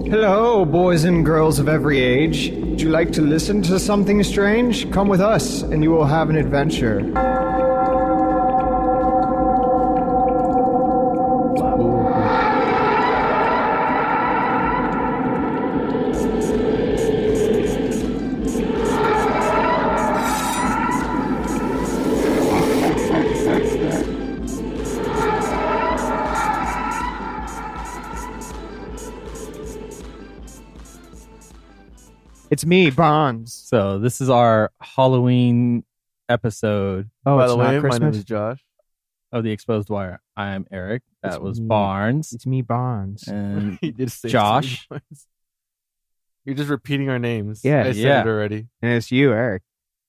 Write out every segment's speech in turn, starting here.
Hello, boys and girls of every age. Would you like to listen to something strange? Come with us, and you will have an adventure. It's me, Bonds. So this is our Halloween episode. Oh, By it's the not way, Christmas? my name is Josh. Of the Exposed Wire. I am Eric. That It's was me. Barnes. It's me, Bonds. And You did say Josh. something once. You're just repeating our names. Yeah. I said Yeah. it already. And it's you, Eric.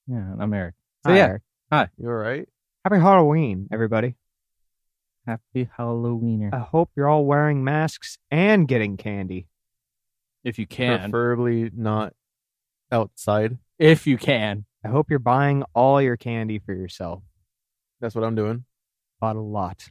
yeah, and I'm Eric. So Hi, yeah, Eric. You all right? Happy Halloween, everybody. happy Halloweener. I hope you're all wearing masks and getting candy. If you can. Preferably not outside. If you can. I hope you're buying all your candy for yourself. That's what I'm doing. Bought a lot.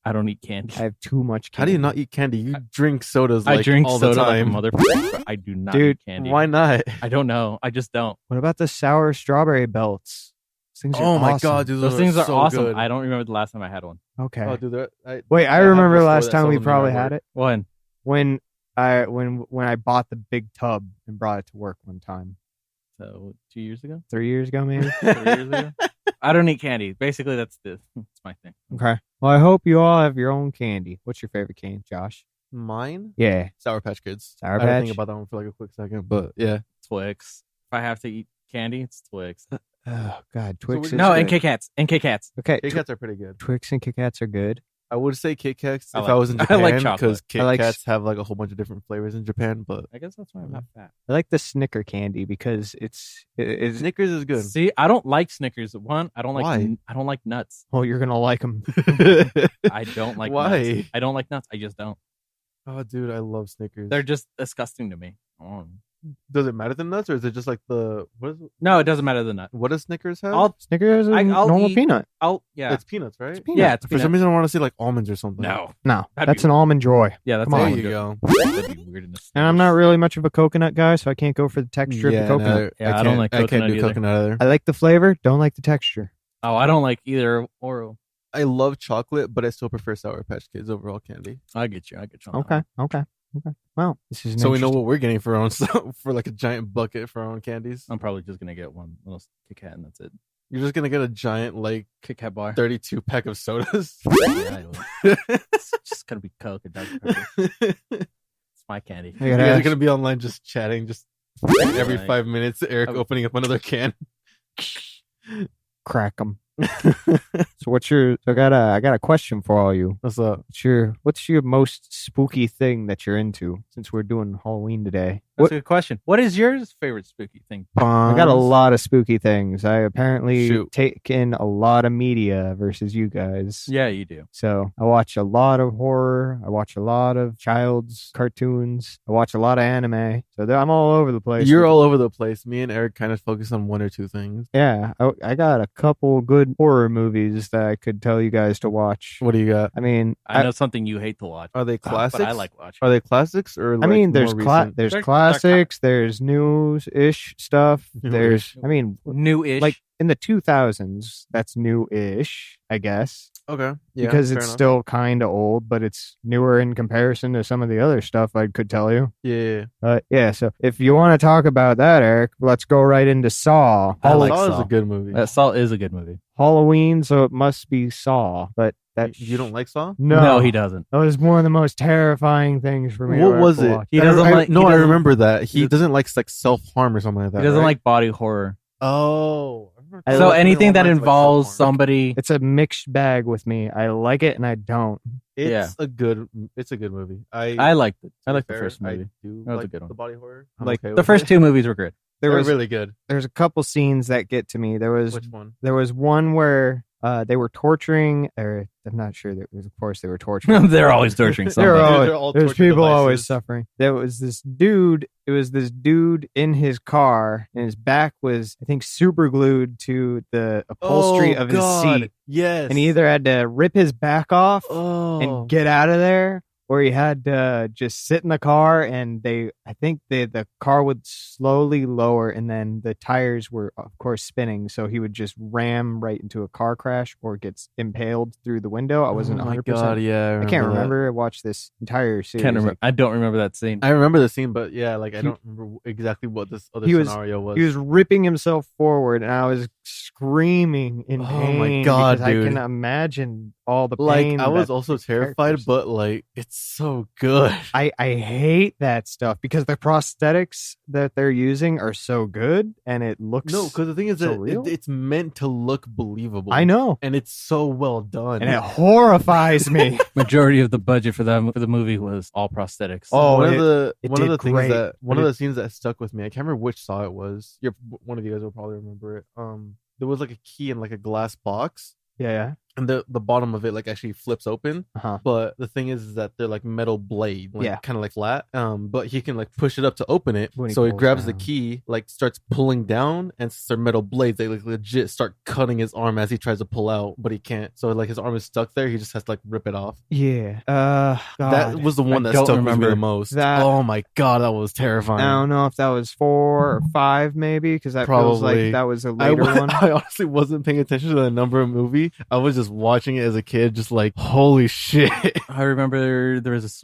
I don't eat candy. I have too much candy. How do you not eat candy? You drink sodas I like drink all soda the like a time. motherfucker. But I do not Dude, eat candy. Why not? I don't know. I just don't. What about the sour strawberry belts? Those things are Oh my awesome. god, dude, Those things are so awesome. Good. I don't remember the last time I had one. Okay. Oh, dude, Wait, I have remember a store last that time we sells them probably at had work. it One. when I bought the big tub and brought it to work one time. So 2 years ago? 3 years ago, maybe. 3 years ago? I don't eat candy. Basically, that's my thing. Okay. Well, I hope you all have your own candy. What's your favorite candy, Josh? Mine? Yeah. Sour Patch Kids. Sour I had to Patch? think about that one for like a quick second, but yeah. Twix. If I have to eat candy, it's Twix. Oh God, Twix. So is No, good. and Kit Kats. And Kit Kats. Okay, Kit Kats are pretty good. Twix and Kit Kats are good. I would say Kit Kats I if like- I was in I Japan like chocolate. because Kit I like Kats have like a whole bunch of different flavors in Japan, but I guess that's why I'm not fat. I like the Snicker candy because it's Snickers is good. See, I don't like Snickers. One, I don't like. Why? I don't like nuts. well, you're gonna like them. I don't like. Why? Nuts. I don't like nuts. I just don't. Oh, dude, I love Snickers. They're just disgusting to me. Oh. Does it matter the nuts, or is it just like the No, it doesn't matter the nut. what does Snickers have? Snickers is a I'll normal eat- peanut. Yeah. It's peanuts, right? peanut. Yeah, it's For some peanut. reason, I want to say like almonds or something. No. No, That'd that's be- an almond joy. Yeah, that's Come all on. There I'm you doing. go. That'd be weird in the And I'm not really much of a coconut guy, so I can't go for the texture of the coconut. no, Yeah, I don't like I can't coconut do either. coconut either. I like the flavor, don't like the texture. Oh, I don't like either Oreo. I love chocolate, but I still prefer Sour Patch Kids over all candy. I get you. on that Okay, one. okay. Well, this is an So we know interesting- what we're getting for our own for like a giant bucket for our own candies. I'm probably just gonna get one little Kit Kat and that's it. You're just gonna get a giant like Kit Kat bar. 32 pack of sodas. Yeah, I will. It's just gonna be Coke and Dr Pepper. It's my candy. I You gotta guys are ask- gonna be online just chatting, just every Right. 5 minutes. Eric I- opening up another can. crack them. So I got a question for all you. What's up? What's your most spooky thing that you're into since we're doing Halloween today? That's a good question. What is your favorite spooky thing? I got a Bonds? lot of spooky things. I apparently Shoot. take in a lot of media versus you guys. Yeah, you do. So I watch a lot of horror. I watch a lot of child's cartoons. I watch a lot of anime. So I'm all over the place. You're all over the place. Me and Eric kind of focus on one or two things. Yeah, I got a couple good horror movies that I could tell you guys to watch. What do you got? I mean, I know something you hate to watch. Are they classics? But I like watching. Are they classics or? Like I mean, there's more recent? there's They're classics, there's news-ish stuff. There's, Newish. I mean, New-ish. like in the 2000s, that's new-ish, I guess, Okay, yeah, because fair it's enough. still kind of old, but it's newer in comparison to some of the other stuff I could tell you. Yeah. Yeah, so if you want to talk about that, Eric, let's go right into Saw. I like Saw is Saw. a good movie. That Saw is a good movie. Halloween, so it must be Saw, but that You don't like Saw? No, he doesn't. That was one of the most terrifying things for me. to What was ever it? watch. He doesn't like- No, he I doesn't- remember that. He doesn't like self-harm or something like that. He doesn't right? like body horror. Oh. I remember I So like- anything that All mine's like involves self-harm. somebody. It's a mixed bag with me. I like it and I don't. It's a good movie. I liked it. I to be liked the fair, first movie. I do That was a like good one. the body horror. I'm Like, okay The with first it. two movies were good. There They're was really good. there's a couple scenes that get to me. Which one? There was one where they were torturing, or I'm not sure that was, of course, they were torturing. They're always torturing They're somebody. always- They're all there's torture people always devices. suffering. There was this dude. It was this dude in his car, and his back was, I think, super glued to the upholstery of his seat. Yes. And he either had to rip his back off Oh. and get out of there, where he had to just sit in the car, and I think the car would slowly lower, and then the tires were, of course, spinning, so he would just ram right into a car crash or gets impaled through the window. I wasn't 100%. God, yeah, I can't that. remember. I watched this entire series. Can't remember. I don't remember that scene. I remember the scene, but yeah, like I don't remember exactly what this other scenario was. He was ripping himself forward, and I was screaming in pain. Oh my God, because dude. I can imagine all the Like pain. I was also terrified, but like it's so good. I hate that stuff because the prosthetics that they're using are so good, and it looks because the thing is so that real. it's meant to look believable. I know, and it's so well done, and it horrifies me. Majority of the budget for the movie was all prosthetics. Oh, one it of the things great. that one of the scenes that stuck with me. I can't remember which saw it was. One of you guys will probably remember it. There was like a key in like a glass box. Yeah. And the bottom of it like actually flips open. Uh-huh. But the thing is that they're like metal blade, like, yeah, kind of like flat. But he can like push it up to open it. When so he grabs down. the key, like starts pulling down, and since they're metal blades, they like legit start cutting his arm as he tries to pull out, but he can't. So like his arm is stuck there. He just has to like rip it off. Yeah. God. That was the one that stuck with me the most. Oh my God, that was terrifying. I don't know if that was 4 or 5 maybe, because that feels like that was a later one. I honestly wasn't paying attention to the number of movie. I was just watching it as a kid, just like, holy shit. I remember there was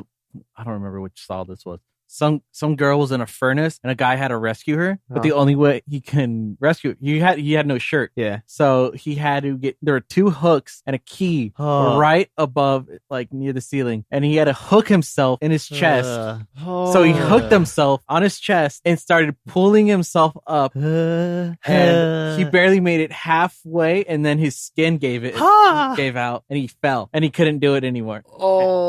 I don't remember which style this was. Some girl was in a furnace and a guy had to rescue her, but the only way he can rescue he had no shirt. Yeah. So he had to there were 2 hooks and a key right above, like near the ceiling, and he had to hook himself in his chest. So he hooked himself on his chest and started pulling himself up, and he barely made it halfway, and then his skin gave out, and he fell, and he couldn't do it anymore.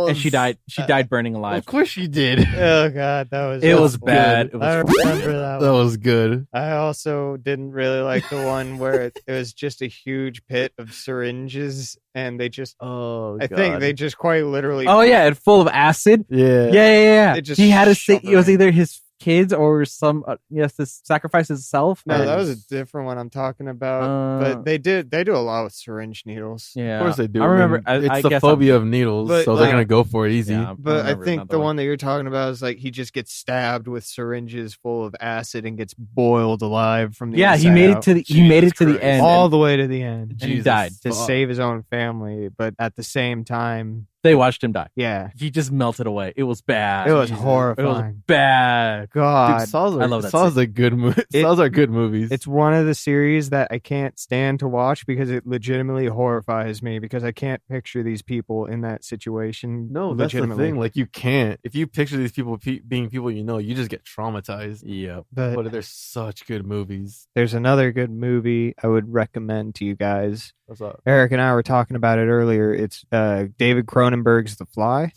And she died. She died burning alive. Of course she did. Oh God, that was bad. I remember that. That was good. I also didn't really like the one where it was just a huge pit of syringes, and they just I think they just quite literally. Oh yeah, and full of acid. Yeah. They just he had to say it was either his kids or some to sacrifice himself. No, that was a different one I'm talking about. But they do a lot with syringe needles. Yeah, of course they do. I remember. It's the phobia of needles, so they're gonna go for it easy. Yeah, but I think the one that you're talking about is like he just gets stabbed with syringes full of acid and gets boiled alive from the inside he made out. it to the he made it to the end, all the way to the end, and he died to save his own family. But at the same time, they watched him die. Yeah, he just melted away. It was bad. It was horrifying. It was bad. God, Dude, I love that. Saws are good movies. Saws are good movies. It's one of the series that I can't stand to watch because it legitimately horrifies me, because I can't picture these people in that situation. No, that's the thing. Like, you can't. If you picture these people being people you just get traumatized. Yeah. But they're such good movies. There's another good movie I would recommend to you guys. What's up? Eric and I were talking about it earlier. It's David Cronenberg's The Fly.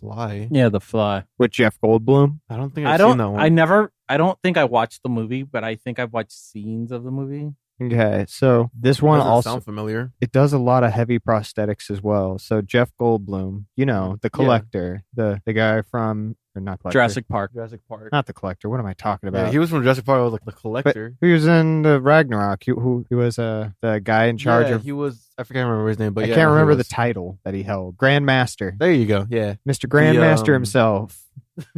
Yeah, The Fly. With Jeff Goldblum. I don't think I've seen that one. I don't think I watched the movie, but I think I've watched scenes of the movie. Okay, so this one also sound familiar. It does a lot of heavy prosthetics as well. So Jeff Goldblum, the collector, the guy from not collector, Jurassic Park, not the collector. What am I talking about? Yeah, he was from Jurassic Park. I was like the collector. But he was in the Ragnarok. He was the guy in charge of. He was. I forget remember his name, but I can't remember the title that he held. Grandmaster. There you go. Yeah, Mr. Grandmaster himself.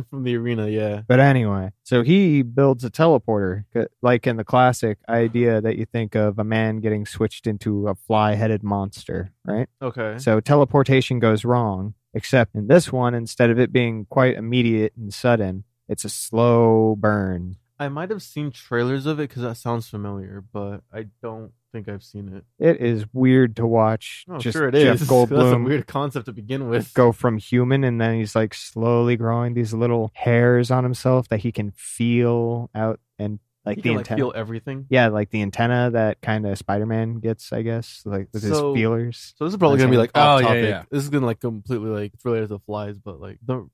From the arena, yeah. But anyway, so he builds a teleporter, like in the classic idea that you think of a man getting switched into a fly-headed monster, right? Okay. So teleportation goes wrong, except in this one, instead of it being quite immediate and sudden, it's a slow burn. I might have seen trailers of it because that sounds familiar, but I don't think I've seen it. It is weird to watch. Oh, just sure it Jeff is. Goldblum That's a weird concept to begin with. Go from human, and then he's like slowly growing these little hairs on himself that he can feel out, and like the antenna. Feel everything. Yeah, like the antenna that kind of Spider-Man gets, I guess, like with his feelers. So this is probably gonna be like off topic. Yeah. This is gonna like completely like it's related to flies, but like the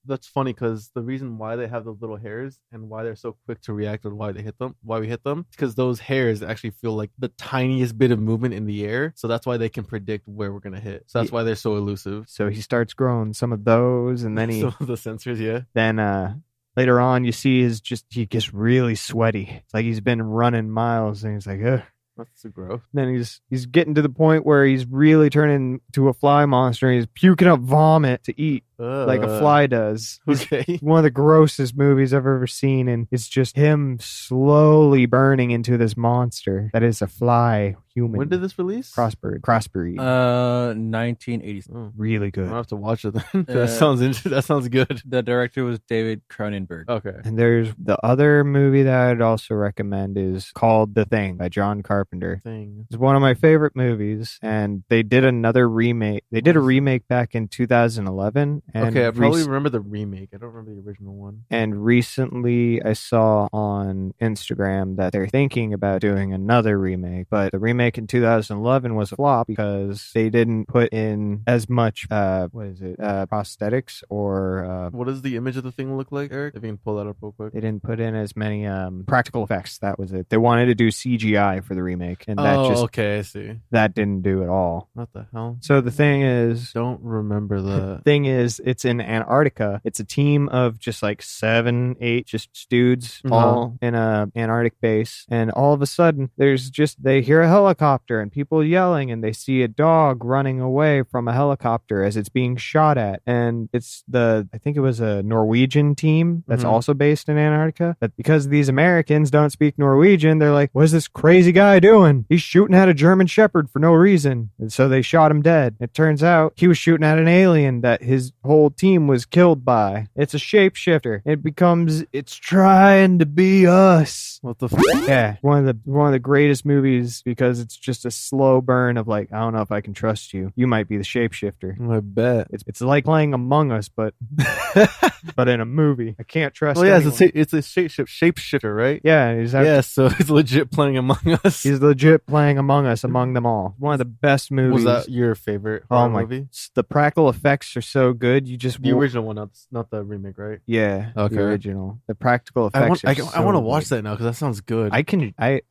that's funny because the reason why they have those little hairs and why they're so quick to react and why we hit them, because those hairs actually feel like the tiniest bit of movement in the air. So that's why they can predict where we're gonna hit. So that's why they're so elusive. So he starts growing some of those, and then some of the sensors, yeah. Then later on, you see he gets really sweaty. It's like he's been running miles, and he's like, ugh. That's so gross. Then he's getting to the point where he's really turning to a fly monster, and he's puking up vomit to eat. like a fly does. Okay. One of the grossest movies I've ever seen, and it's just him slowly burning into this monster that is a fly human. When did this release? Crossbreed. 1980s. Oh. Really good. I'll have to watch it then. That sounds interesting. That sounds good. The director was David Cronenberg. Okay. And there's the other movie that I'd also recommend is called The Thing by John Carpenter. It's one of my favorite movies, and they did another remake. They did a remake back in 2011. And okay, I probably remember the remake. I don't remember the original one. And recently I saw on Instagram that they're thinking about doing another remake, but the remake in 2011 was a flop because they didn't put in as much, prosthetics or... what does the image of the thing look like, Eric? If you can pull that up real quick. They didn't put in as many practical effects. That was it. They wanted to do CGI for the remake, and that okay, I see. That didn't do at all. What the hell? So the thing is... Don't remember that. Thing is, it's in Antarctica. It's a team of just like 7, 8 just dudes all in a Antarctic base, and all of a sudden they hear a helicopter and people yelling, and they see a dog running away from a helicopter as it's being shot at, and it's I think it was a Norwegian team that's also based in Antarctica, but because these Americans don't speak Norwegian, they're like, what's this crazy guy doing? He's shooting at a German Shepherd for no reason. And so they shot him dead. It turns out he was shooting at an alien that his whole team was killed by. It's a shapeshifter. It's trying to be us. What the Yeah, one of the greatest movies, because it's just a slow burn of like, I don't know if I can trust you. You might be the shapeshifter. I bet. It's like playing Among Us, but but in a movie. I can't trust. Well, yeah, anyone. it's a shapeshifter, right? Yeah, so it's legit playing Among Us. He's legit playing Among Us among them all. One of the best movies. Was that your favorite horror movie? The practical effects are so good. You just the original one, not the remake, right? Yeah, okay. The original. The practical effects. I want to watch that now because that sounds good. I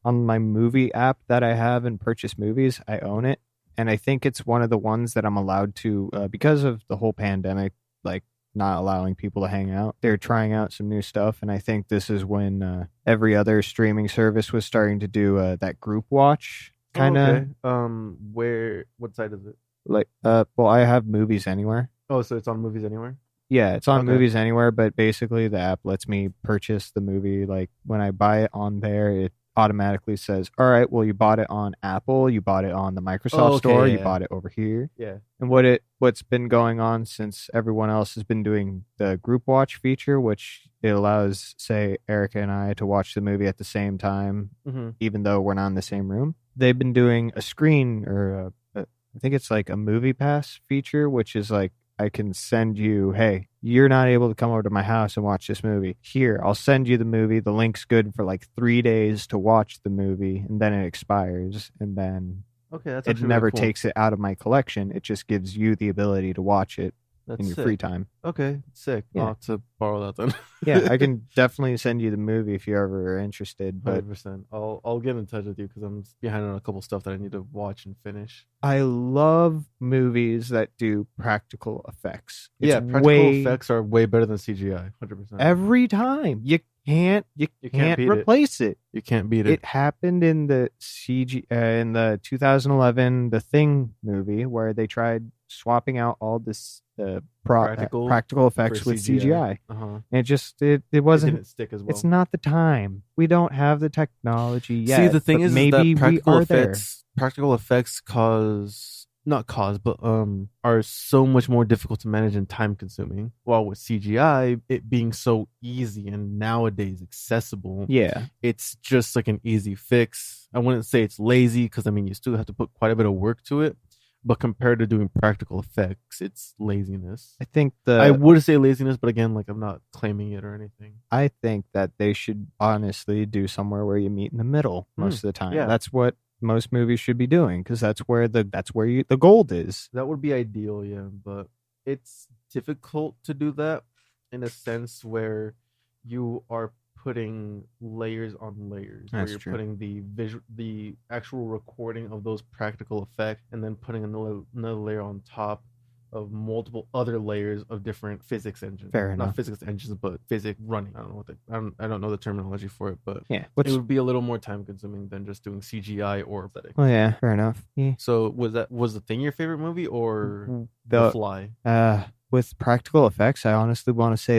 on my movie app that I have and purchase movies, I own it, and I think it's one of the ones that I'm allowed to because of the whole pandemic, like not allowing people to hang out. They're trying out some new stuff, and I think this is when every other streaming service was starting to do that group watch kind of. Okay. What site is it? Like, well, I have Movies Anywhere. Oh, so it's on Movies Anywhere? Yeah, it's on Movies Anywhere, but basically the app lets me purchase the movie. Like when I buy it on there, it automatically says, all right, well, you bought it on Apple, you bought it on the Microsoft Store, you bought it over here. Yeah. And what's been going on since everyone else has been doing the group watch feature, which it allows, say, Erica and I to watch the movie at the same time, even though we're not in the same room. They've been doing a screen or I think it's like a movie pass feature, which is like, I can send you, hey, you're not able to come over to my house and watch this movie. Here, I'll send you the movie. The link's good for like 3 days to watch the movie, and then it expires. And then it never takes it out of my collection. It just gives you the ability to watch it in your free time. Okay, sick. Yeah. I'll have to borrow that then. Yeah, I can definitely send you the movie if you ever are interested. But 100%. I'll get in touch with you because I'm behind on a couple stuff that I need to watch and finish. I love movies that do practical effects. Practical effects are way better than CGI. 100%. Every time. You can't replace it. You can't beat it. It happened in the in the 2011 The Thing movie where they tried swapping out all this practical effects with CGI. And it wasn't. It didn't stick as well. It's not the time. We don't have the technology yet. See, the thing is maybe that practical effects are so much more difficult to manage and time consuming. While with CGI, it being so easy and nowadays accessible, it's just like an easy fix. I wouldn't say it's lazy because you still have to put quite a bit of work to it. But compared to doing practical effects, it's laziness. I think I would say laziness, but again, like I'm not claiming it or anything. I think that they should honestly do somewhere where you meet in the middle most of the time. Yeah. That's what most movies should be doing because that's where the gold is. That would be ideal, yeah, but it's difficult to do that in a sense where you are putting layers on layers. That's where you're true. Putting the actual recording of those practical effects, and then putting another layer on top of multiple other layers of different physics engines. Fair enough. Not physics engines, but physics running. I don't know the terminology for it, but Yeah. it would be a little more time consuming than just doing CGI or aesthetic. Oh yeah, fair enough. Yeah. So was The Thing your favorite movie or The Fly? with practical effects, I honestly want to say